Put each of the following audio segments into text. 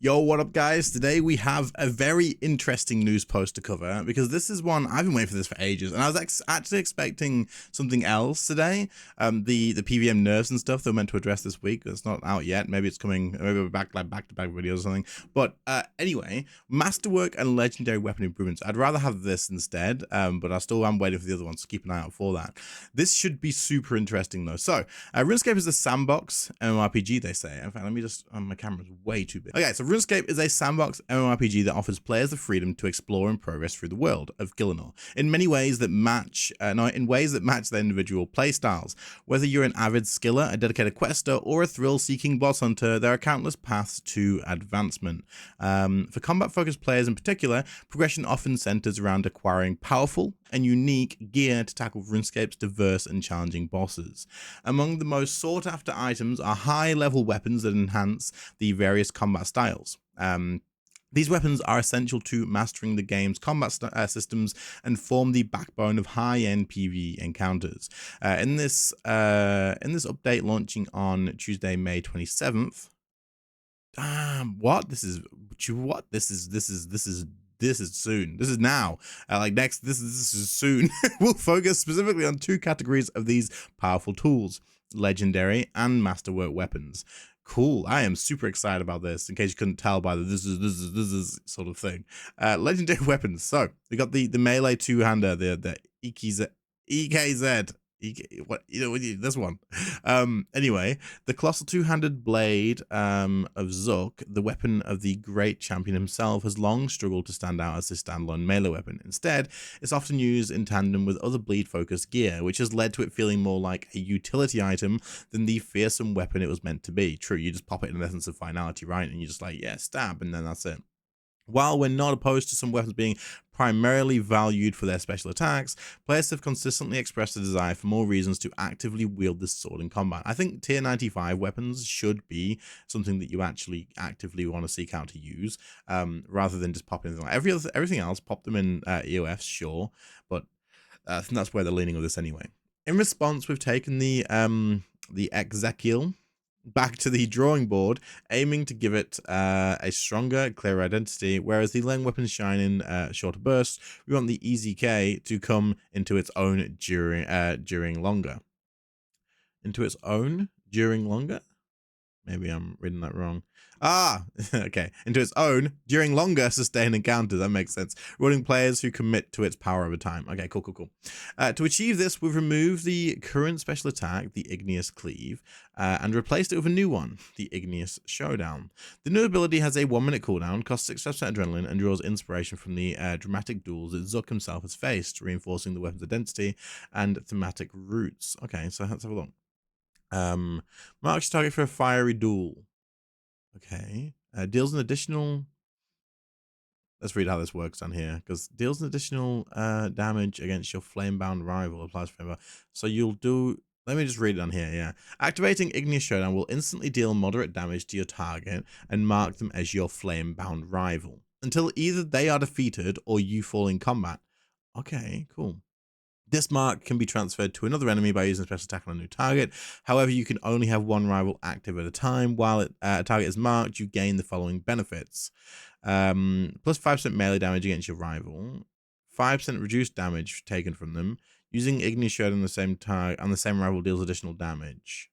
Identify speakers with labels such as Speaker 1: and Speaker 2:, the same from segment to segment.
Speaker 1: Yo, what up guys? Today we have a very interesting news post to cover because this is one I've been waiting for this for ages, and I was actually expecting something else today. The PVM nerfs and stuff that were meant to address this week. It's not out yet. Maybe it's coming. Maybe we're back like back-to-back videos or something. But anyway, Masterwork and Legendary weapon improvements. I'd rather have this instead, but I still am waiting for the other ones. So keep an eye out for that. This should be super interesting though. So RuneScape is a sandbox MMORPG. They say. In fact, let me just. My camera's way too big. Okay, so RuneScape is a sandbox MMORPG that offers players the freedom to explore and progress through the world of Gillinor in many ways that match their individual playstyles. Whether you're an avid skiller, a dedicated quester, or a thrill-seeking boss hunter, there are countless paths to advancement. For combat-focused players in particular, progression often centers around acquiring powerful and unique gear to tackle RuneScape's diverse and challenging bosses. Among the most sought-after items are high-level weapons that enhance the various combat styles. These weapons are essential to mastering the game's combat systems and form the backbone of high-end PvE encounters. In this update launching on Tuesday, May 27th. This is soon. This is now. This is soon. We'll focus specifically on two categories of these powerful tools: legendary and masterwork weapons. Cool. I am super excited about this. In case you couldn't tell by the this is sort of thing. Legendary weapons. So we got the melee two-hander, the Ek-Zekkil. This one. Anyway, the colossal two-handed blade of Zuk, the weapon of the great champion himself, has long struggled to stand out as a standalone melee weapon. Instead, it's often used in tandem with other bleed-focused gear, which has led to it feeling more like a utility item than the fearsome weapon it was meant to be. True, you just pop it in an essence of finality, right? And you're just like, yeah, stab, and then that's it. While we're not opposed to some weapons being primarily valued for their special attacks, players have consistently expressed a desire for more reasons to actively wield this sword in combat. I think tier 95 weapons should be something that you actually actively want to seek out to use, rather than just popping anything. Like everything else, pop them in EOFs, sure, but I think that's where they're leaning with this anyway. In response, we've taken the Ek-Zekkil back to the drawing board, aiming to give it a stronger, clearer identity, whereas the Leng weapons shine in shorter bursts. We want the EZK to come into its own during longer. Into its own during longer? Maybe I'm reading that wrong. Okay. Into its own during longer sustained encounters. That makes sense. Rewarding players who commit to its power over time. Okay, cool. To achieve this, we've removed the current special attack, the Igneous Cleave, and replaced it with a new one, the Igneous Showdown. The new ability has a 1-minute cooldown, costs 6% adrenaline, and draws inspiration from the dramatic duels that Zuk himself has faced, reinforcing the weapon's identity and thematic roots. Okay, so let's have a look. Marks target for a fiery duel. Okay. Deals an additional. Let's read how this works down here, because deals an additional damage against your flame-bound rival. Applies flame-bound. So you'll do. Let me just read it on here. Yeah. Activating Igneous Showdown will instantly deal moderate damage to your target and mark them as your flame-bound rival until either they are defeated or you fall in combat. Okay. Cool. This mark can be transferred to another enemy by using a special attack on a new target. However, you can only have one rival active at a time. While a target is marked, you gain the following benefits. Plus 5% melee damage against your rival. 5% reduced damage taken from them. Using Igneous Showdown on the same target on the same rival deals additional damage.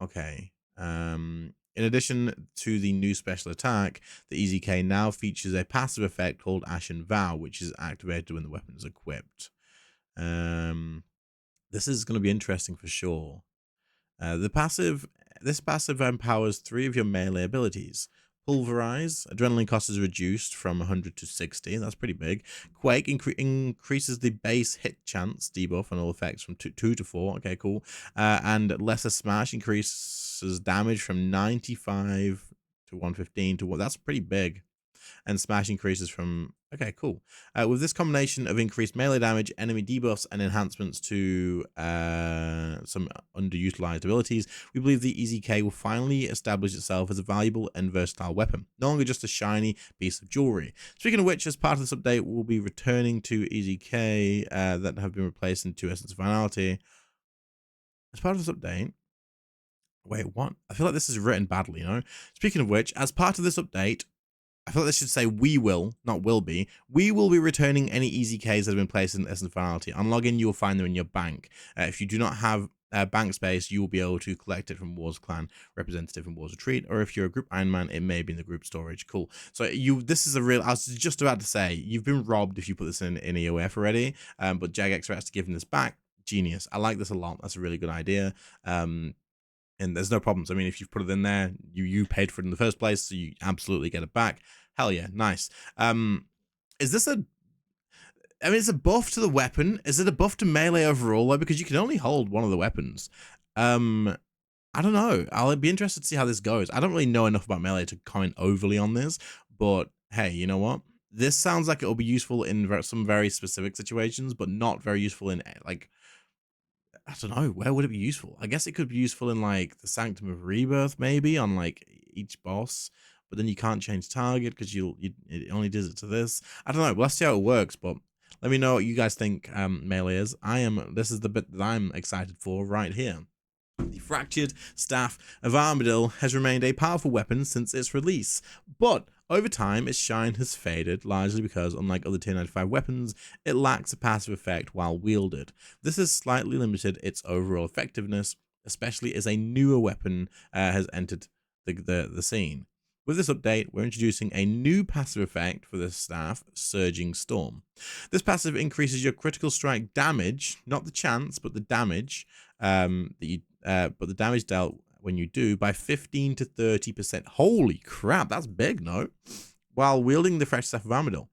Speaker 1: Okay. In addition to the new special attack, the EZK now features a passive effect called Ashen Vow, which is activated when the weapon is equipped. This is going to be interesting for sure. This passive empowers 3 of your melee abilities. Pulverize, adrenaline cost is reduced from 100 to 60. That's pretty big. Quake increases the base hit chance debuff on all effects from 2 to 4. Okay, cool. And Lesser Smash increases damage from 95 to 115 to 1. That's pretty big. And Smash increases from. Okay, cool. With this combination of increased melee damage, enemy debuffs, and enhancements to some underutilized abilities, we believe the EZK will finally establish itself as a valuable and versatile weapon, no longer just a shiny piece of jewelry. Speaking of which, as part of this update, we'll be returning to EZK that have been replaced in 2 Essence of Finality. As part of this update, Wait, what? I feel like this is written badly, you know? Speaking of which, as part of this update, I feel like this should say we will, not will be. We will be returning any easy keys that have been placed in Essence Finality. On login, you will find them in your bank. If you do not have bank space, you will be able to collect it from War's Clan representative in War's Retreat, or if you're a group Iron Man, it may be in the group storage. Cool. So this is a real, I was just about to say, you've been robbed if you put this in EOF already, but Jagex has to give him this back. Genius. I like this a lot. That's a really good idea. And there's no problems. I mean, if you've put it in there, you paid for it in the first place, so you absolutely get it back. Hell yeah, nice. Is this a... I mean, it's a buff to the weapon. Is it a buff to melee overall, though? Because you can only hold one of the weapons. I don't know. I'll be interested to see how this goes. I don't really know enough about melee to comment overly on this, but hey, you know what? This sounds like it'll be useful in some very specific situations, but not very useful in, like... I don't know, where would it be useful? I guess it could be useful in like the Sanctum of Rebirth, maybe on like each boss, but then you can't change target because it only does it to this. I don't know. Let's see how it works, but let me know what you guys think melee is. This is the bit that I'm excited for right here. The fractured staff of Armadyl has remained a powerful weapon since its release, but over time its shine has faded, largely because, unlike other tier 95 weapons, it lacks a passive effect while wielded. This has slightly limited its overall effectiveness, especially as a newer weapon has entered the scene. With this update, we're introducing a new passive effect for this staff, Surging Storm. This passive increases your critical strike damage, not the chance, but the damage but the damage dealt when you do by 15 to 30%. Holy crap, that's big, no? While wielding the fresh staff of Armadyl.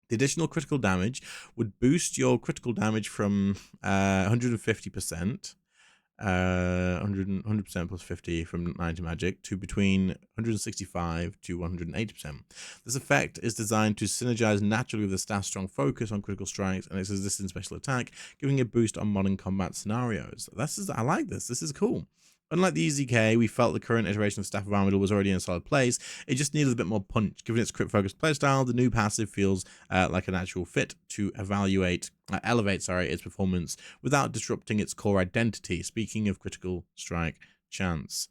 Speaker 1: The additional critical damage would boost your critical damage from 150%. 100% plus 50 from 90 magic to between 165 to 180%. This effect is designed to synergize naturally with the staff's strong focus on critical strikes and its resistant special attack, giving a boost on modern combat scenarios. I like this. This is cool. Unlike the EZK, we felt the current iteration of Staff of Armadyl was already in a solid place. It just needed a bit more punch. Given its crit-focused playstyle, the new passive feels like a natural fit to elevate its performance without disrupting its core identity. Speaking of critical strike chance.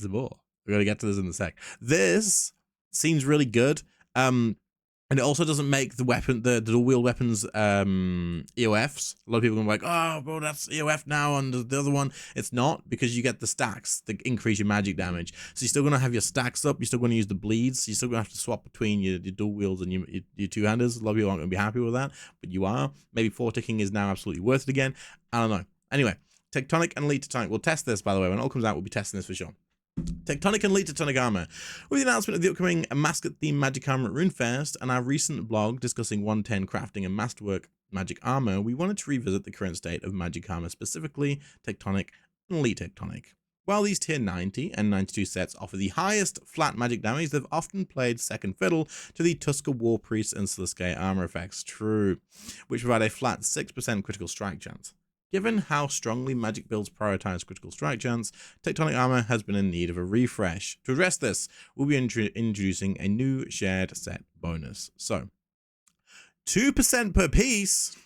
Speaker 1: Zabor. We're going to get to this in a sec. This seems really good. And it also doesn't make the dual wield weapons EOFs. A lot of people are like, oh, bro, that's EOF now, and the other one, it's not, because you get the stacks that increase your magic damage. So you're still going to have your stacks up, you're still going to use the bleeds, so you're still going to have to swap between your dual wields and your two-handers. A lot of people aren't going to be happy with that, but you are. Maybe 4-ticking is now absolutely worth it again. I don't know. Anyway, Tectonic and Elite Tectonic. We'll test this, by the way. When it all comes out, we'll be testing this for sure. Tectonic and Elite Tectonic armor. With the announcement of the upcoming mascot-themed magic armor at RuneFest and our recent blog discussing 110 crafting and masterwork magic armor, we wanted to revisit the current state of magic armor, specifically Tectonic and Elite Tectonic. While these tier 90 and 92 sets offer the highest flat magic damage, they've often played second fiddle to the Tusker War Priest and Sliske armor effects, true, which provide a flat 6% critical strike chance. Given how strongly magic builds prioritize critical strike chance, Tectonic armor has been in need of a refresh. To address this, we'll be introducing a new shared set bonus. So, 2% per piece?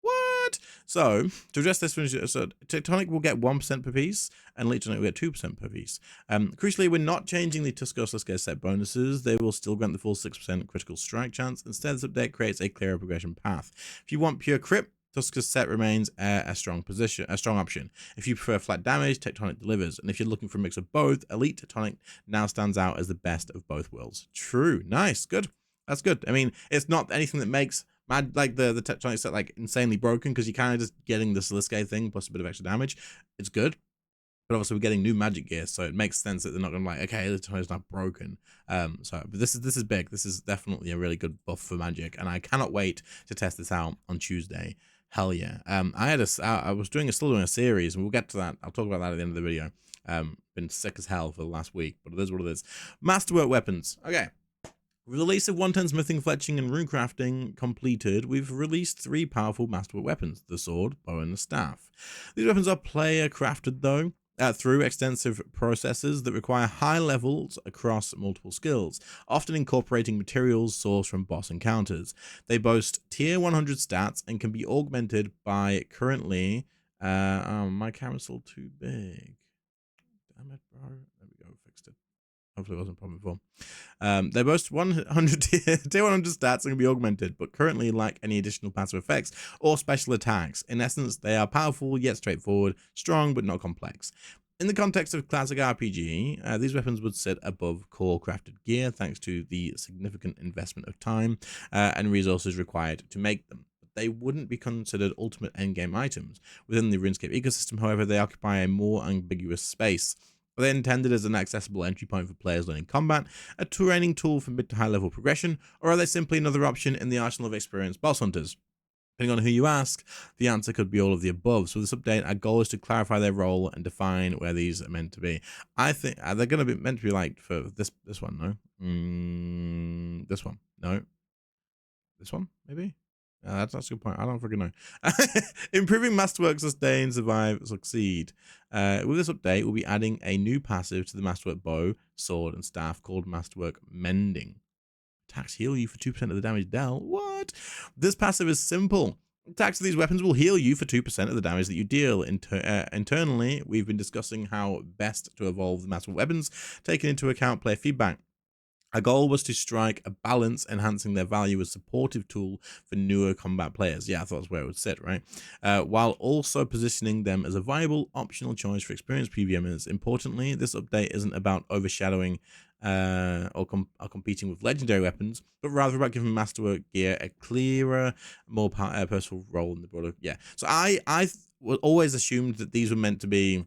Speaker 1: What? So, to address this, so Tectonic will get 1% per piece, and Elite Tectonic will get 2% per piece. Crucially, we're not changing the Tusker Sliske set bonuses. They will still grant the full 6% critical strike chance. Instead, this update creates a clearer progression path. If you want pure crit, Tusker's set remains a strong option. If you prefer flat damage, Tectonic delivers. And if you're looking for a mix of both, Elite Tectonic now stands out as the best of both worlds. True. Nice. Good. That's good. I mean, it's not anything that makes like the Tectonic set like insanely broken, because you're kind of just getting the Sliske thing plus a bit of extra damage. It's good. But obviously we're getting new magic gear, so it makes sense that they're not going to be like, okay, the Tectonic's not broken. But this is big. This is definitely a really good buff for magic, and I cannot wait to test this out on Tuesday. Hell yeah. I was still doing a series, and we'll get to that. I'll talk about that at the end of the video. Been sick as hell for the last week, but it is what it is. Masterwork weapons. Okay. With the release of 110 smithing, fletching, and runecrafting completed, we've released 3 powerful masterwork weapons: the sword, bow, and the staff. These weapons are player crafted though, through extensive processes that require high levels across multiple skills, often incorporating materials sourced from boss encounters. They boast tier 100 stats and can be augmented by currently Oh, my camera's still too big. Damn it, bro. There we go, fixed it. Hopefully it wasn't a problem before. They boast 100 tier 100 stats and can be augmented, but currently lack any additional passive effects or special attacks. In essence, they are powerful yet straightforward, strong but not complex. In the context of classic RPG, these weapons would sit above core crafted gear thanks to the significant investment of time and resources required to make them. They wouldn't be considered ultimate endgame items. Within the RuneScape ecosystem, however, they occupy a more ambiguous space. They're intended as an accessible entry point for players learning combat, a training tool for mid to high level progression, or are they simply another option in the arsenal of experienced boss hunters? Depending on who you ask, the answer could be all of the above. So with this update, our goal is to clarify their role and define where these are meant to be. I think they're going to be meant to be like for this one, no? This one, no? This one, maybe? That's a good point. I don't freaking know. Improving Masterwork, sustain, survive, succeed. With this update, we'll be adding a new passive to the Masterwork bow, sword, and staff called Masterwork Mending. Attacks heal you for 2% of the damage dealt. What? This passive is simple. Attacks of these weapons will heal you for 2% of the damage that you deal. Internally, we've been discussing how best to evolve the Masterwork weapons, taking into account player feedback. Our goal was to strike a balance, enhancing their value as a supportive tool for newer combat players. Yeah, I thought that's where it would sit, right? While also positioning them as a viable optional choice for experienced PVMers. Importantly, this update isn't about overshadowing or competing with legendary weapons, but rather about giving Masterwork gear a clearer, more personal role in the broader. Yeah. So I always assumed that these were meant to be.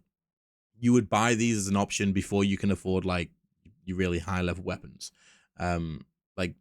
Speaker 1: You would buy these as an option before you can afford like your really high level weapons. Like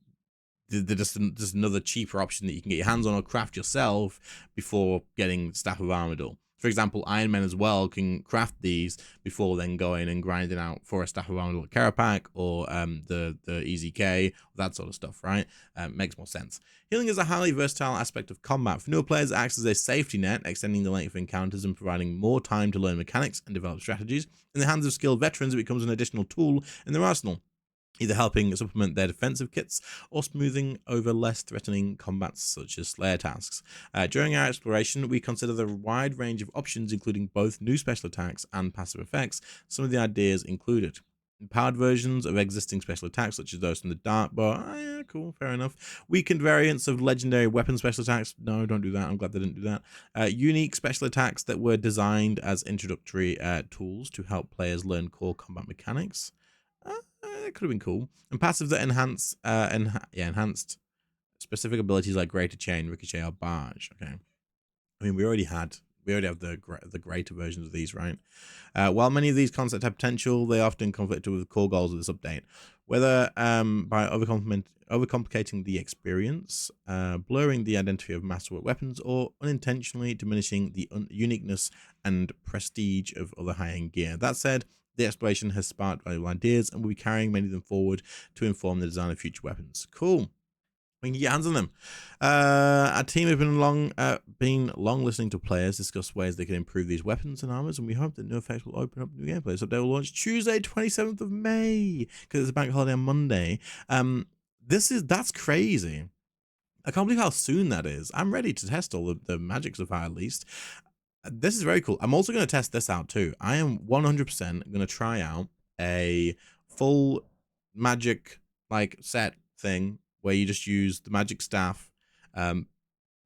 Speaker 1: they're just another cheaper option that you can get your hands on or craft yourself before getting Staff of Armadyl. For example, Iron Man as well can craft these before then going and grinding out for a Staff of Armadyl Carapack or the EZK, that sort of stuff, right? Makes more sense. Healing is a highly versatile aspect of combat. For newer players, it acts as a safety net, extending the length of encounters and providing more time to learn mechanics and develop strategies. In the hands of skilled veterans, it becomes an additional tool in their arsenal, either helping supplement their defensive kits or smoothing over less threatening combats such as Slayer tasks. During our exploration, we consider the wide range of options, including both new special attacks and passive effects. Some of the ideas included empowered versions of existing special attacks, such as those from the Dark Bar. Oh, yeah, cool, fair enough. Weakened variants of legendary weapon special attacks. No, don't do that. I'm glad they didn't do that. Unique special attacks that were designed as introductory tools to help players learn core combat mechanics. It could have been cool. And passives that enhanced specific abilities like Greater Chain, Ricochet, or Barge. Okay. I mean, we already have the greater versions of these, right? While many of these concepts have potential, they often conflict with the core goals of this update. Whether by overcomplicating the experience, blurring the identity of Masterwork weapons, or unintentionally diminishing the uniqueness and prestige of other high-end gear. That said, the exploration has sparked valuable ideas, and we'll be carrying many of them forward to inform the design of future weapons. Cool. We can get your hands on them. Our team have been long listening to players discuss ways they can improve these weapons and armors, and we hope that new effects will open up new gameplay. So they will launch Tuesday, 27th of May, because it's a bank holiday on Monday. That's crazy. I can't believe how soon that is. I'm ready to test all the magic stuff at least. This is very cool. I'm also going to test this out too. I am 100% going to try out a full magic like set thing where you just use the magic staff,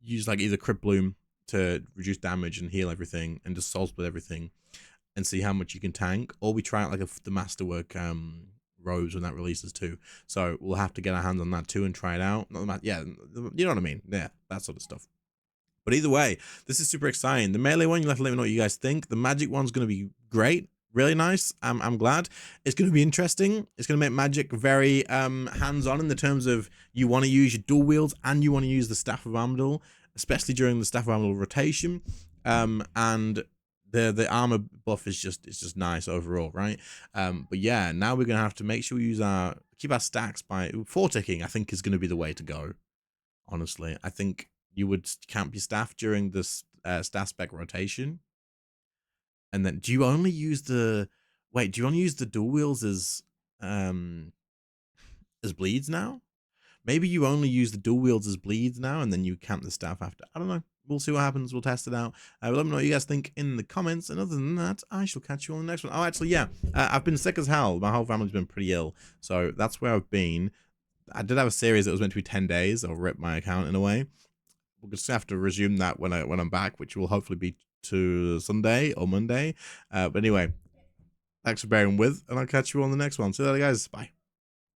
Speaker 1: use like either Crypt Bloom to reduce damage and heal everything, and just soul split everything, and see how much you can tank. Or we try out like the Masterwork robes when that releases too. So we'll have to get our hands on that too and try it out. Yeah, you know what I mean. Yeah, that sort of stuff. But either way, this is super exciting. The melee one, you'll have to let me know what you guys think. The magic one's going to be great. Really nice. I'm glad. It's going to be interesting. It's going to make magic very hands-on in the terms of you want to use your dual wields and you want to use the Staff of Armadyl, especially during the Staff of Armadyl rotation. And the armor buff is just nice overall, right? But yeah, now we're going to have to make sure we keep our stacks by 4 ticking. I think is going to be the way to go. Honestly, I think you would camp your staff during this staff spec rotation. And then do you only use the dual wheels as bleeds now? Maybe you only use the dual wields as bleeds now and then you camp the staff after. I don't know. we'll see what happens. We'll test it out. Let me know what you guys think in the comments. And other than that, I shall catch you on the next one. Oh, actually, yeah, I've been sick as hell. My whole family's been pretty ill, so that's where I've been. I did have a series that was meant to be 10 days. I'll rip my account in a way. We'll just have to resume that when I'm back, which will hopefully be to Sunday or Monday. But anyway, thanks for bearing with, and I'll catch you on the next one. See you later, guys. Bye.